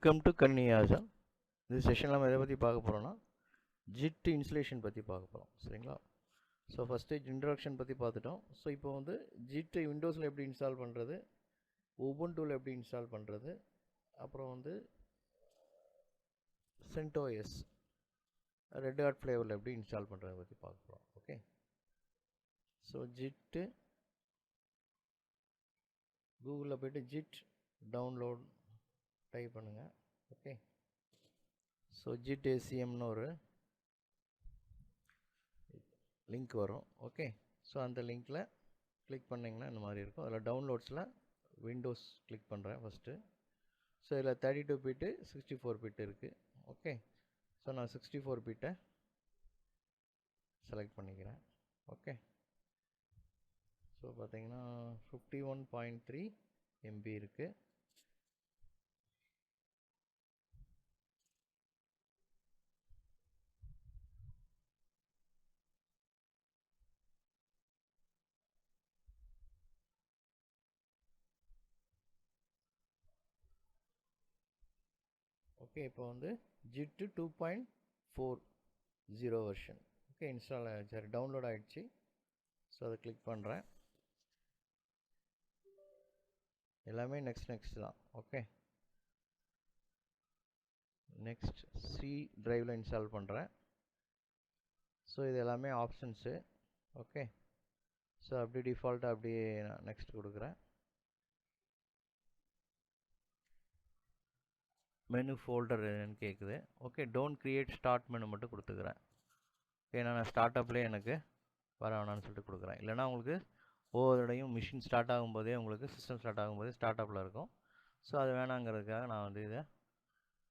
Welcome to Kanniyaza. This session la edha pathi paaka porona GIT installation pathi paaka porom seringla. So first introduction pathi paathutom. So ipo vandu GIT Windows la eppadi install pandrathu, Ubuntu la eppadi install pandrathu, appo vandu CentOS Red Hat flavor la eppadi install pandrathu pathi paaka porom. Okay. So GIT Google la poitu GIT download type பண்ணுங்க. Okay, so GIT ACMனு ஒரு link வரும். Okay, so அந்த லிங்க்கில் click பண்ணிங்கன்னா இந்த மாதிரி இருக்கும். அதில் டவுன்லோட்ஸில் விண்டோஸ் கிளிக் பண்ணுறேன் ஃபஸ்ட்டு. ஸோ இதில் 32 பிட்டு 64 பிட்டு இருக்குது. ஓகே, ஸோ நான் 64 பிட்டை செலக்ட் பண்ணிக்கிறேன். ஓகே, ஸோ பார்த்தீங்கன்னா 51.3 MB இருக்குது. ஓகே, இப்போ வந்து GIT 2.40 வெர்ஷன். ஓகே, இன்ஸ்டால் ஆகிடுச்சு, டவுன்லோட் ஆகிடுச்சு. ஸோ அதை கிளிக் பண்ணுறேன். எல்லாமே நெக்ஸ்ட் தான். ஓகே, நெக்ஸ்ட் சி டிரைவில் இன்ஸ்டால் பண்ணுறேன். ஸோ இது எல்லாமே ஆப்ஷன்ஸு. ஓகே, ஸோ அப்படி டிஃபால்ட்டாக அப்படியே நான் நெக்ஸ்ட் கொடுக்குறேன். மெனு ஃபோல்டர் என்னன்னு கேட்குது. Okay, don't create start menu மட்டும் கொடுத்துக்கிறேன். ஏன்னா நான் ஸ்டார்ட் அப்லேயே எனக்கு வர வேணான்னு சொல்லிட்டு கொடுக்குறேன். இல்லைனா உங்களுக்கு ஒவ்வொருடையும் மிஷின் ஸ்டார்ட் ஆகும்போதே உங்களுக்கு சிஸ்டம் ஸ்டார்ட் ஆகும்போதே ஸ்டார்ட் அப்பில் இருக்கும். ஸோ அது வேணாங்கிறதுக்காக நான் வந்து இதை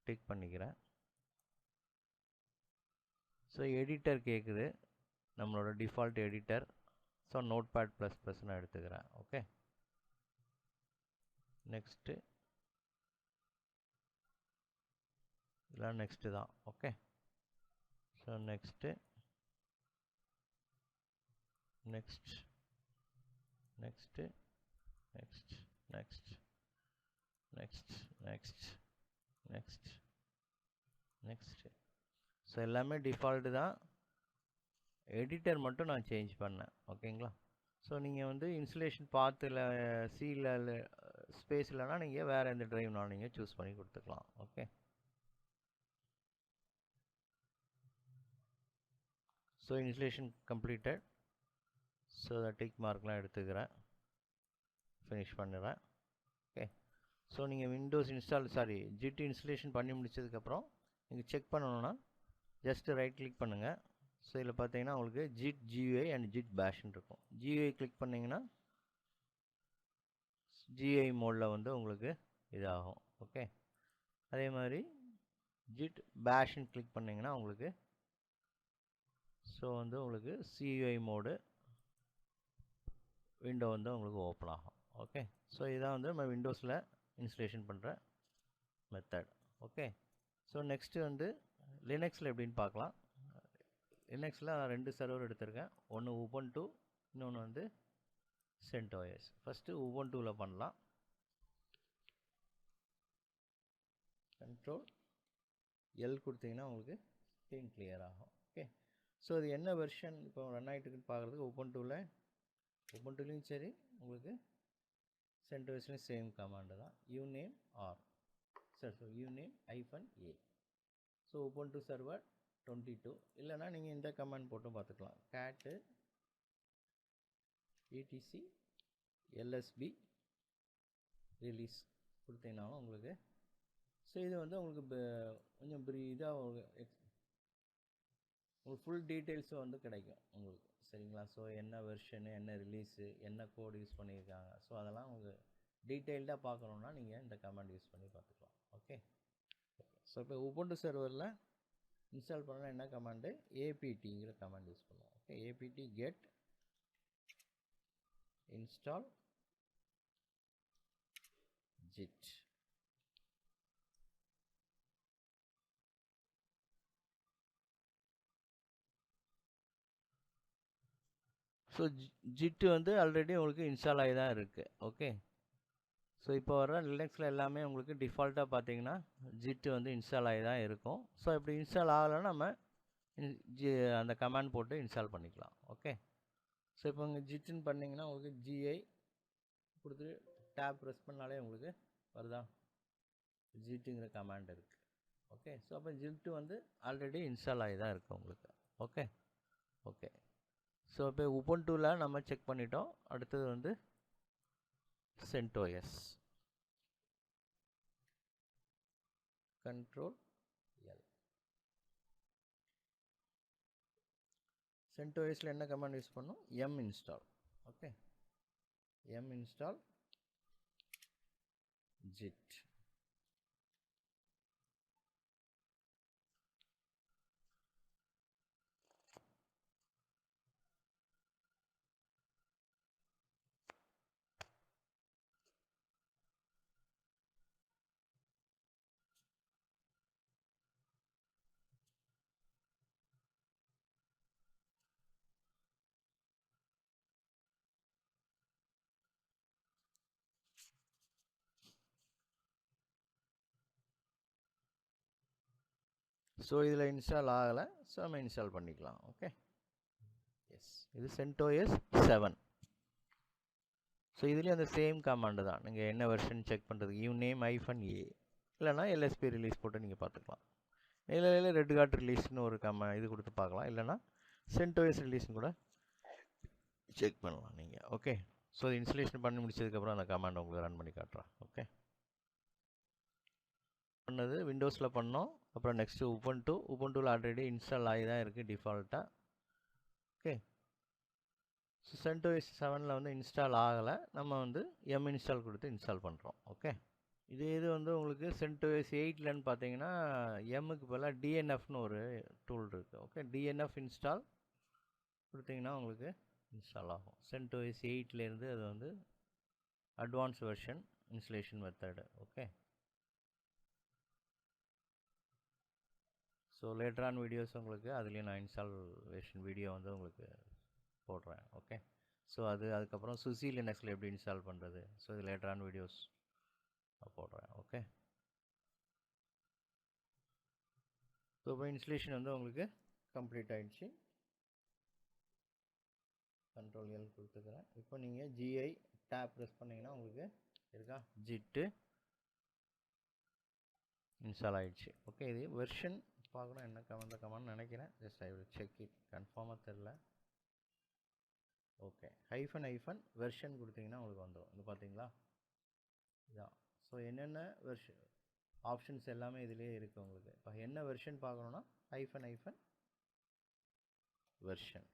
டிக் பண்ணிக்கிறேன். ஸோ எடிட்டர் கேட்குது, நம்மளோட டிஃபால்ட் எடிட்டர். ஸோ நோட்பேட் ++ நான் எடுத்துக்கிறேன். ஓகே, நெக்ஸ்ட்டு இதெல்லாம் நெக்ஸ்ட்டு தான். Okay, so next next next next next next next next next. So எல்லாமே டிஃபால்ட்டு தான். எடிட்டர் மட்டும் நான் சேஞ்ச் பண்ணேன். ஓகேங்களா? ஸோ நீங்கள் வந்து இன்ஸ்டலேஷன் பாத்தில் சியில் ஸ்பேஸ் இல்லைனா நீங்கள் வேறு எந்த ட்ரைவ்னாலும் நீங்கள் சூஸ் பண்ணி கொடுத்துக்கலாம். Okay, so installation completed. So tick மார்க்லாம் எடுத்துக்கிறேன், ஃபினிஷ் பண்ணுறேன். ஓகே, ஸோ நீங்கள் விண்டோஸ் GIT இன்ஸ்டலேஷன் பண்ணி முடிச்சதுக்கப்புறம் நீங்கள் செக் பண்ணணுன்னா ஜஸ்ட்டு ரைட் கிளிக் பண்ணுங்கள். ஸோ இதில் பார்த்தீங்கன்னா உங்களுக்கு GIT GUI அண்ட் GIT பேஷ்ன்னு இருக்கும். GUI கிளிக் பண்ணிங்கன்னா GUI மோடில் வந்து உங்களுக்கு இதாகும். ஓகே, அதே மாதிரி GIT பேஷ்ன்னு கிளிக் பண்ணிங்கன்னா உங்களுக்கு ஸோ வந்து உங்களுக்கு CUI மோடு விண்டோ வந்து உங்களுக்கு ஓப்பன் ஆகும். ஓகே, ஸோ இதான் வந்து நம்ம விண்டோஸில் இன்ஸ்டலேஷன் பண்ணுற மெத்தட். ஓகே, ஸோ நெக்ஸ்ட்டு வந்து லினக்ஸில் எப்படின்னு பார்க்கலாம். லினக்ஸில் 2 சர்வர் எடுத்திருக்கேன். ஒன்று Ubuntu, இன்னொன்று வந்து CentOS. ஃபஸ்ட்டு Ubuntuவில் பண்ணலாம். Ctrl L கொடுத்தீங்கன்னா உங்களுக்கு ஸ்க்ரீன் கிளியர் ஆகும். ஓகே, ஸோ இது என்ன வெர்ஷன் இப்போ ரன் ஆகிட்டுருக்குன்னு பார்க்குறதுக்கு உபுண்டுலையும் சரி உங்களுக்கு CentOSலையும் சேம் கமாண்டு தான். uname r uname -a. So Ubuntu server 22. இல்லைனா நீங்கள் இந்த கமாண்ட் போட்டும் பார்த்துக்கலாம். cat etc lsb release கொடுத்தீங்கன்னாலும் உங்களுக்கு ஸோ இது வந்து உங்களுக்கு கொஞ்சம் இதாக உங்களுக்கு ஃபுல் டீட்டெயில்ஸும் வந்து கிடைக்கும் உங்களுக்கு. சரிங்களா? ஸோ என்ன வெர்ஷனு, என்ன ரிலீஸு, என்ன கோடு யூஸ் பண்ணியிருக்காங்க, ஸோ அதெல்லாம் உங்களுக்கு டீட்டெயில்டாக பார்க்கணுன்னா நீங்கள் இந்த கமாண்ட் யூஸ் பண்ணி பார்த்துக்கலாம். ஓகே, ஸோ இப்போ Ubuntu சர்வரில் இன்ஸ்டால் பண்ணால் என்ன கமாண்டு, aptங்கிற கமாண்ட் யூஸ் பண்ணுவோம். Okay, apt get install GIT. So GIT வந்து ஆல்ரெடி உங்களுக்கு இன்ஸ்டால் ஆகி தான் இருக்குது. ஓகே, ஸோ இப்போ வர லினக்ஸில் எல்லாமே உங்களுக்கு டிஃபால்ட்டாக பார்த்தீங்கன்னா ஜிட் வந்து இன்ஸ்டால் ஆகி தான் இருக்கும். ஸோ இப்படி இன்ஸ்டால் ஆகலைன்னா நம்ம அந்த கமாண்ட் போட்டு இன்ஸ்டால் பண்ணிக்கலாம். ஓகே. ஸோ இப்போ இங்கே ஜிட்டுன்னு பண்ணிங்கன்னா உங்களுக்கு ஜிஐ கொடுத்து டேப் ப்ரெஸ் பண்ணாலே உங்களுக்கு வருதா, ஜிட்டுங்கிற கமாண்ட் இருக்குது. ஓகே. ஸோ அப்போ ஜிட்டு வந்து ஆல்ரெடி இன்ஸ்டால் ஆகி தான் இருக்குது உங்களுக்கு. ஓகே. ஓகே. ஸோ இப்போ உபுண்டுவில் நம்ம செக் பண்ணிட்டோம். அடுத்தது வந்து CentOS. Control L. CentOSல என்ன கமாண்ட் யூஸ் பண்ணோம்? m install. Okay. m install git. So இதில் இன்ஸ்டால் ஆகலை. ஸோ நம்ம இன்ஸ்டால் பண்ணிக்கலாம். ஓகே. எஸ், இது CentOS 7. ஸோ இதுலேயும் அந்த சேம் கமாண்டு தான். நீங்கள் என்ன வெர்ஷன் செக் பண்ணுறதுக்கு uname -a இல்லைனா LSP ரிலீஸ் போட்டு நீங்கள் பார்த்துக்கலாம். இல்லை ரெட் காட் ரிலீஸ்னு ஒரு இது கொடுத்து பார்க்கலாம். இல்லைனா CentOS ரிலீஸ்னு கூட செக் பண்ணலாம் நீங்கள். ஓகே. ஸோ இன்ஸ்டலேஷன் பண்ணி முடிச்சதுக்கப்புறம் அந்த கமாண்ட் உங்களுக்கு ரன் பண்ணி காட்டுறேன். ஓகே. பண்ணது விண்டோஸில் பண்ணோம். அப்புறம் நெக்ஸ்ட்டு உபுண்டுவில் ஆல்ரெடி இன்ஸ்டால் ஆகி தான் இருக்குது டிஃபால்ட்டாக. ஓகே. ஸோ CentOS 7ல் வந்து இன்ஸ்டால் ஆகலை. நம்ம வந்து m இன்ஸ்டால் கொடுத்து இன்ஸ்டால் பண்ணுறோம். ஓகே. இது வந்து உங்களுக்கு CentOS 8லன்னு பார்த்தீங்கன்னா எம்முக்கு பதிலாக DNFன்னு ஒரு டூல் இருக்குது. ஓகே. DNF இன்ஸ்டால் கொடுத்தீங்கன்னா உங்களுக்கு இன்ஸ்டால் ஆகும். CentOS 8லேருந்து அது வந்து advance version installation method. Okay. So லேட்டரான வீடியோஸ் உங்களுக்கு அதுலேயும் நான் இன்ஸ்டாலேஷன் வீடியோ வந்து உங்களுக்கு போடுறேன். ஓகே. ஸோ அதுக்கப்புறம் சுசி லினக்ஸில் எப்படி இன்ஸ்டால் பண்ணுறது, ஸோ இது லேட்டரான வீடியோஸ் போடுறேன். ஓகே. ஸோ இப்போ இன்ஸ்டலேஷன் வந்து உங்களுக்கு கம்ப்ளீட் ஆகிடுச்சு. Control L கொடுத்துக்கிறேன். இப்போ நீங்கள் GI டேப் ப்ரெஸ் பண்ணிங்கன்னா உங்களுக்கு இருக்கா ஜிட்டு இன்ஸ்டால் ஆகிடுச்சு. ஓகே. இது வெர்ஷன் பார்க்கணும் என்ன கமாண்ட் நினைக்கிறேன். Just I will check it, கன்ஃபார்மாக தெரில. ஓகே. -hyphen வெர்ஷன் கொடுத்தீங்கன்னா உங்களுக்கு வந்துடும். இது பார்த்தீங்களா, இதான். ஸோ என்னென்ன வெர்ஷன் ஆப்ஷன்ஸ் எல்லாமே இதிலே இருக்குது உங்களுக்கு. இப்போ என்ன வெர்ஷன் பார்க்கணுன்னா -hyphen வெர்ஷன்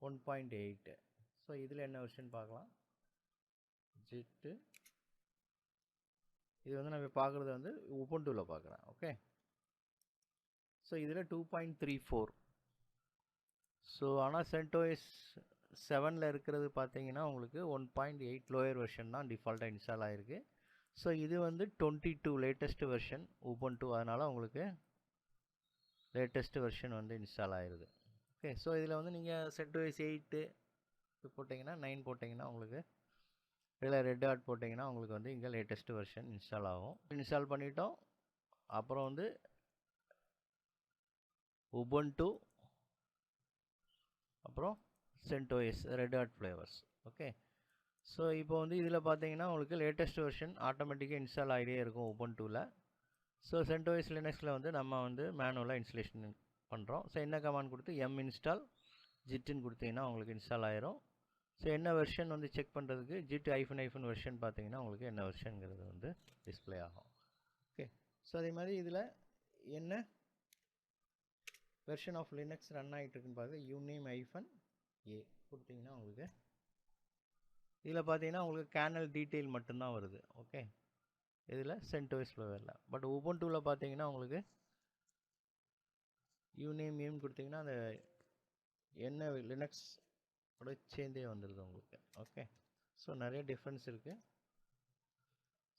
1.8. ஸோ இதில் என்ன வெர்ஷன் பார்க்கலாம், ஜிட்டு. இது வந்து நம்ம பார்க்குறது வந்து உபுண்டுவில் பார்க்குறேன். ஓகே. ஸோ இதில் 2.34. ஸோ ஆனால் CentOS 7ல் இருக்கிறது பார்த்தீங்கன்னா உங்களுக்கு 1.8 லோயர் வெர்ஷன் தான் டிஃபால்ட்டாக இன்ஸ்டால் ஆகிருக்கு. ஸோ இது வந்து 22 லேட்டஸ்ட் வெர்ஷன் உபுண்டு, அதனால் உங்களுக்கு லேட்டஸ்ட் வெர்ஷன் வந்து இன்ஸ்டால் ஆகிருது. ஓகே. ஸோ இதில் வந்து நீங்கள் CentOS 8 போட்டிங்கன்னா 9 போட்டிங்கன்னா உங்களுக்கு இதில் ரெட் டாட் போட்டிங்கன்னா உங்களுக்கு வந்து இங்கே லேட்டஸ்ட் வெர்ஷன் இன்ஸ்டால் ஆகும். இன்ஸ்டால் பண்ணிட்டோம். அப்புறம் வந்து உபுண்டு அப்புறம் CentOS red dot flavours. Okay. So இப்போ வந்து இதில் பார்த்தீங்கன்னா உங்களுக்கு லேட்டஸ்ட் வெர்ஷன் ஆட்டோமேட்டிக்காக இன்ஸ்டால் ஆகிட்டே இருக்கும் உபுண்டுவில். ஸோ CentOS லினக்ஸில் வந்து நம்ம வந்து மேனுவலாக இன்ஸ்டலேஷன் பண்ணுறோம். ஸோ என்ன கமாண்ட் கொடுத்து m இன்ஸ்டால் ஜிட்டுன்னு கொடுத்தீங்கன்னா உங்களுக்கு இன்ஸ்டால் ஆயிரும். ஸோ என்ன வெர்ஷன் வந்து செக் பண்ணுறதுக்கு ஜிட் -hyphen வெர்ஷன் பார்த்தீங்கன்னா உங்களுக்கு என்ன வெர்ஷனுங்கிறது வந்து டிஸ்பிளே ஆகும். ஓகே. ஸோ அதே மாதிரி இதில் என்ன வெர்ஷன் ஆஃப் லினக்ஸ் ரன் ஆகிட்டு இருக்குன்னு பார்த்து uname -a கொடுத்தீங்கன்னா உங்களுக்கு இதில் பார்த்தீங்கன்னா உங்களுக்கு கேனல் டீட்டெயில் மட்டும்தான் வருது. ஓகே. இதில் CentOSல வரல. பட் உபுண்டுவில் பார்த்தீங்கன்னா உங்களுக்கு uname கொடுத்தீங்கன்னா அந்த என்ன லினக்ஸ் ஓட சேர்ந்தே வந்துடுது உங்களுக்கு. ஓகே. ஸோ நிறைய டிஃப்ரென்ஸ் இருக்குது.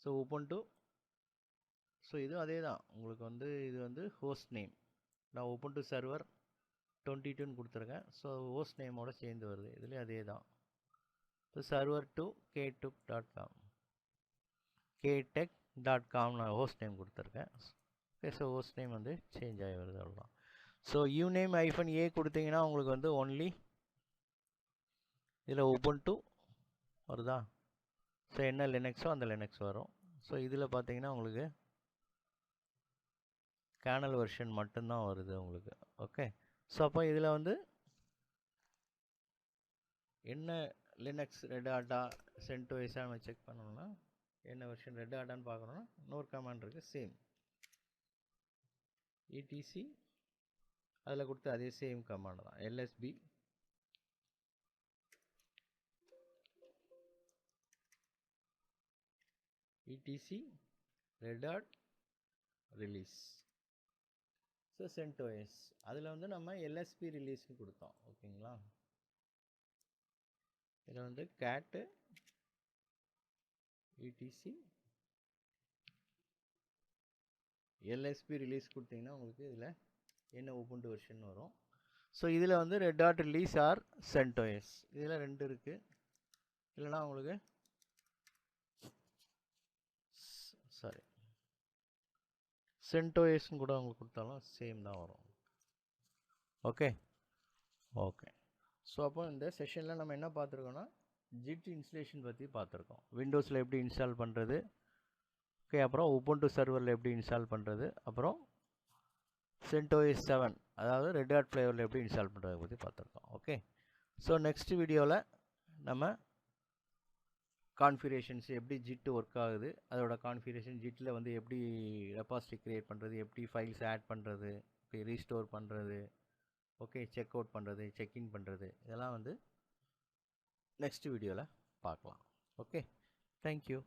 ஸோ உபுண்டு, ஸோ இது அதே தான் உங்களுக்கு வந்து இது வந்து ஹோஸ்ட் நேம். நான் உபுண்டு சர்வர் 22ன்னு கொடுத்துருக்கேன். ஸோ ஹோஸ்ட் நேமோட சேர்ந்து வருது. இதுலேயும் அதே தான். So server to ktech.com ktech.com நான் host name கொடுத்துருக்கேன். ஓகே, ஸோ host name வந்து சேஞ்ச் ஆகி வருது அவ்வளோதான். ஸோ uname -a கொடுத்தீங்கன்னா உங்களுக்கு வந்து ஒன்லி இதில் Ubuntu வருதா? ஸோ என்ன லினக்ஸோ அந்த லினக்ஸ் வரும். ஸோ இதில் பார்த்தீங்கன்னா உங்களுக்கு கேர்னல் வெர்ஷன் மட்டும்தான் வருது உங்களுக்கு. ஓகே, ஸோ அப்போ இதில் வந்து என்ன லினக்ஸ் ரெட் ஹாட்டா CentOS நம்ம செக் பண்ணணும்னா என்ன வெர்ஷன் ரெட் ஹாட்டான்னு பார்க்கணும்னா இன்னொரு கமாண்ட் இருக்குது, சேம் etc அதில் கொடுத்து அதே சேம் கமாண்ட் தான், lsb etc red hat release. So CentOS அதில் வந்து நம்ம lsp ரிலீஸ்க்கு கொடுத்தோம். ஓகேங்களா, இதில் வந்து cat etc lsp ரிலீஸ் கொடுத்தீங்கன்னா உங்களுக்கு இதில் என்ன Ubuntu வெர்ஷன் வரும். ஸோ இதில் வந்து Red Hat release or CentOS இதில் ரெண்டு இருக்குது. இல்லைனா உங்களுக்கு சாரி CentOSன்னு கூட உங்களுக்கு கொடுத்தாலும் சேம் தான் வரும். ஓகே ஓகே, ஸோ அப்போ இந்த செஷனில் நம்ம என்ன பார்த்துருக்கோன்னா GIT இன்ஸ்டலேஷன் பற்றி பார்த்துருக்கோம். விண்டோஸில் எப்படி இன்ஸ்டால் பண்ணுறது, ஓகே, அப்புறம் Ubuntu சர்வரில் எப்படி இன்ஸ்டால் பண்ணுறது, அப்புறம் CentOS 7 அதாவது ரெட் ஹாட் ஃப்ளேவரில் எப்படி இன்ஸ்டால் பண்ணுறதை பற்றி பார்த்துருக்கோம். ஓகே, ஸோ நெக்ஸ்ட் வீடியோவில் நம்ம கான்ஃபிகரேஷன்ஸ் எப்படி ஜிட் ஒர்க் ஆகுது, அதோட கான்ஃபிகரேஷன் ஜிட்டில் வந்து எப்படி ரெபாசிட்டரி க்ரியேட் பண்ணுறது, எப்படி ஃபைல்ஸ் ஆட் பண்ணுறது, எப்படி ரீஸ்டோர் பண்ணுறது, ஓகே, செக் அவுட் பண்ணுறது, செக்இன் பண்ணுறது, இதெல்லாம் வந்து நெக்ஸ்ட் வீடியோவில் பார்க்கலாம். Okay, thank you.